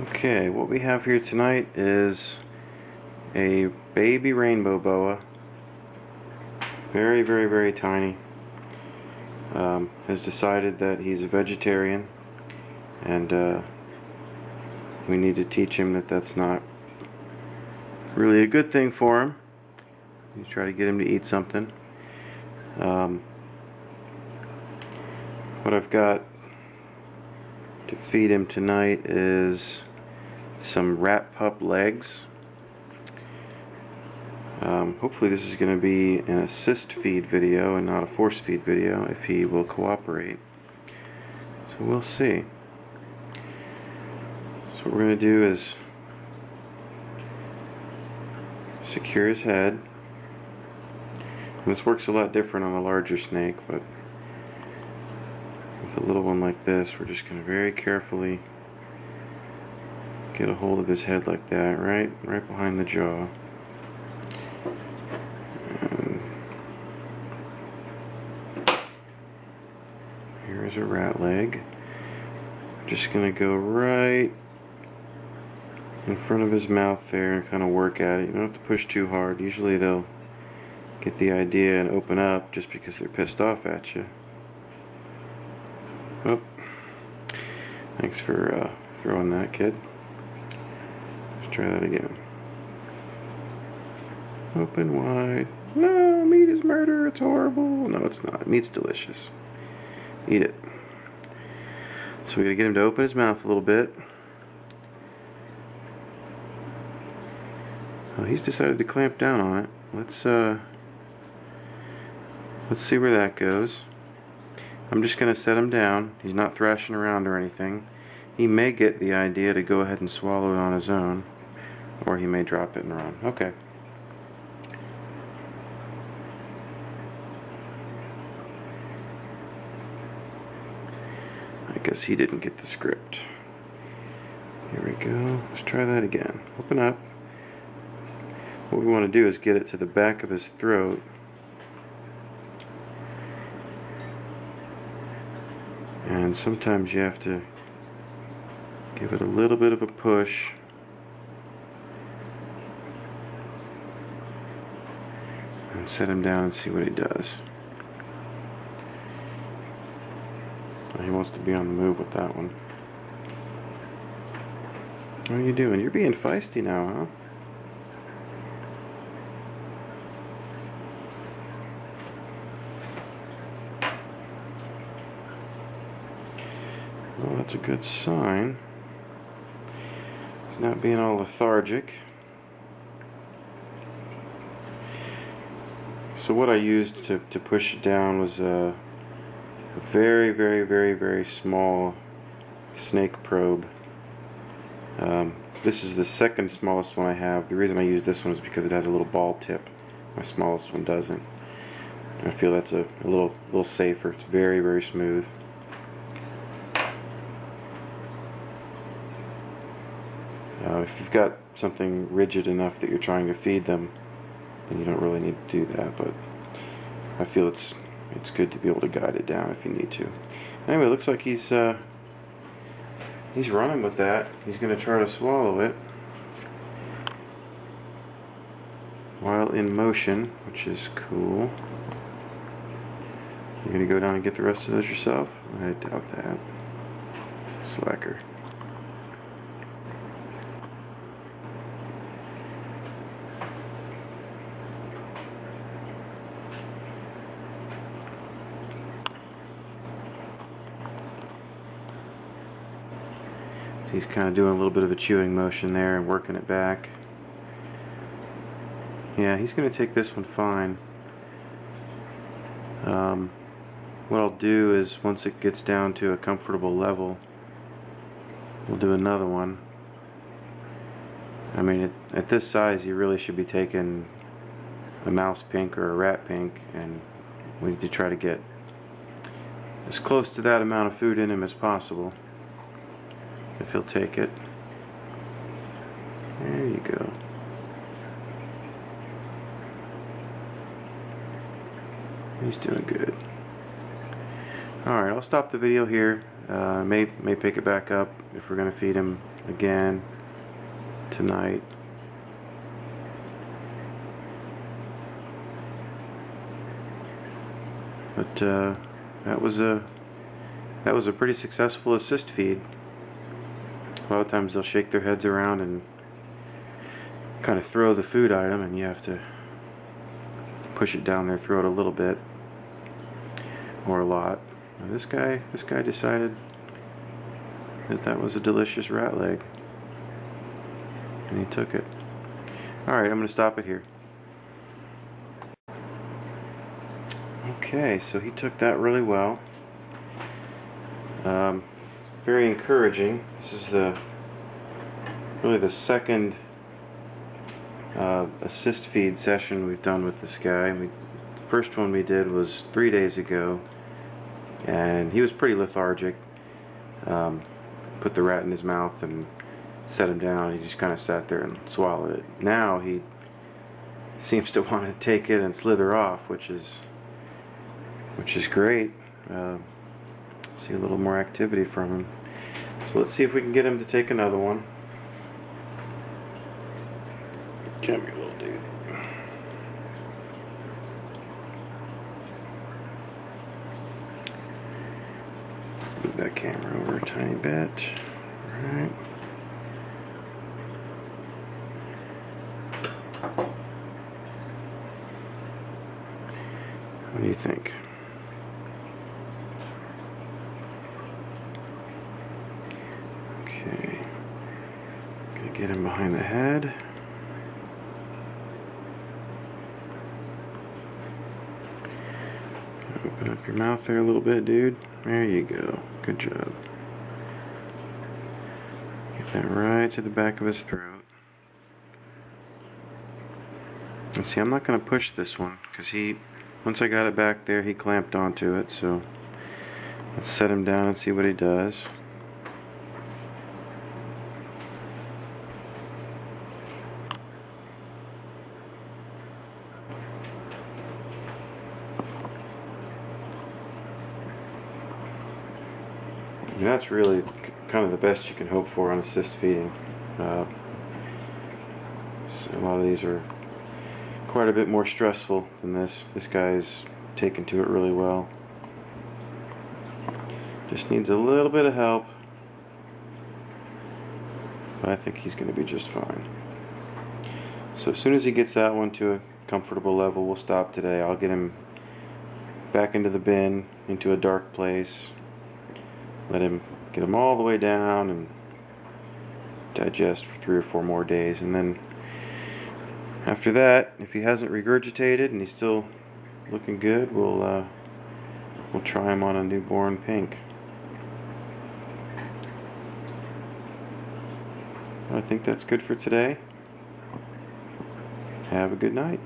Okay, what we have here tonight is a baby rainbow boa. Very, very, very tiny. Has decided that he's a vegetarian, and we need to teach him that that's not really a good thing for him. We try to get him to eat something. What I've got to feed him tonight is some rat pup legs. Hopefully this is going to be an assist feed video and not a force feed video if he will cooperate. So we'll see. So what we're going to do is secure his head. And this works a lot different on a larger snake, but with a little one like this, we're just going to very carefully get a hold of his head like that, right behind the jaw. And here's a rat leg. Just going to go right in front of his mouth there and kind of work at it. You don't have to push too hard. Usually they'll get the idea and open up just because they're pissed off at you. Oh, thanks for throwing that, kid. Let's try that again. Open wide. No, meat is murder. It's horrible. No, it's not. Meat's delicious. Eat it. So we gotta get him to open his mouth a little bit. Oh, he's decided to clamp down on it. Let's see where that goes. I'm just gonna set him down. He's not thrashing around or anything. He may get the idea to go ahead and swallow it on his own, or he may drop it and run. Okay. I guess he didn't get the script. Here we go. Let's try that again. Open up. What we want to do is get it to the back of his throat. And sometimes you have to give it a little bit of a push. And set him down and see what he does. He wants to be on the move with that one. What are you doing? You're being feisty now, huh? Well, that's a good sign. He's not being all lethargic. So what I used to push it down was a very, very, very, very small snake probe. This is the second smallest one I have. The reason I use this one is because it has a little ball tip. My smallest one doesn't. I feel that's a little safer. It's very, very smooth. If you've got something rigid enough that you're trying to feed them, then you don't really need to do that, but I feel it's good to be able to guide it down if you need to. Anyway, it looks like he's running with that. He's going to try to swallow it while in motion, which is cool. You going to go down and get the rest of those yourself? I doubt that. Slacker. He's kind of doing a little bit of a chewing motion there and working it back. Yeah, he's going to take this one fine. What I'll do is once it gets down to a comfortable level, we'll do another one. I mean, at this size, you really should be taking a mouse pink or a rat pink, and we need to try to get as close to that amount of food in him as possible. If he'll take it. There you go. He's doing good. Alright, I'll stop the video here. May pick it back up if we're going to feed him again tonight. But that was a pretty successful assist feed. A lot of times they'll shake their heads around and kind of throw the food item, and you have to push it down their throat a little bit or a lot. And this guy decided that was a delicious rat leg, and he took it. Alright, I'm going to stop it here. Okay, so he took that really well. Very encouraging. This is really the second assist feed session we've done with this guy. The first one we did was 3 days ago, and he was pretty lethargic. Put the rat in his mouth and set him down. He just kind of sat there and swallowed it. Now he seems to want to take it and slither off, which is great. See a little more activity from him. So let's see if we can get him to take another one. Come here, little dude. Move that camera over a tiny bit. Alright. What do you think? Okay. Gonna get him behind the head. Open up your mouth there a little bit, dude. There you go. Good job. Get that right to the back of his throat. And see, I'm not going to push this one because once I got it back there, he clamped onto it. So let's set him down and see what he does. And that's really kind of the best you can hope for on assist feeding. So a lot of these are quite a bit more stressful than this. This guy's taken to it really well. Just needs a little bit of help, but I think he's going to be just fine. So as soon as he gets that one to a comfortable level, we'll stop today. I'll get him back into the bin, into a dark place. Get him all the way down and digest for 3 or 4 more days, and then after that, if he hasn't regurgitated and he's still looking good, we'll try him on a newborn pink. I think that's good for today. Have a good night.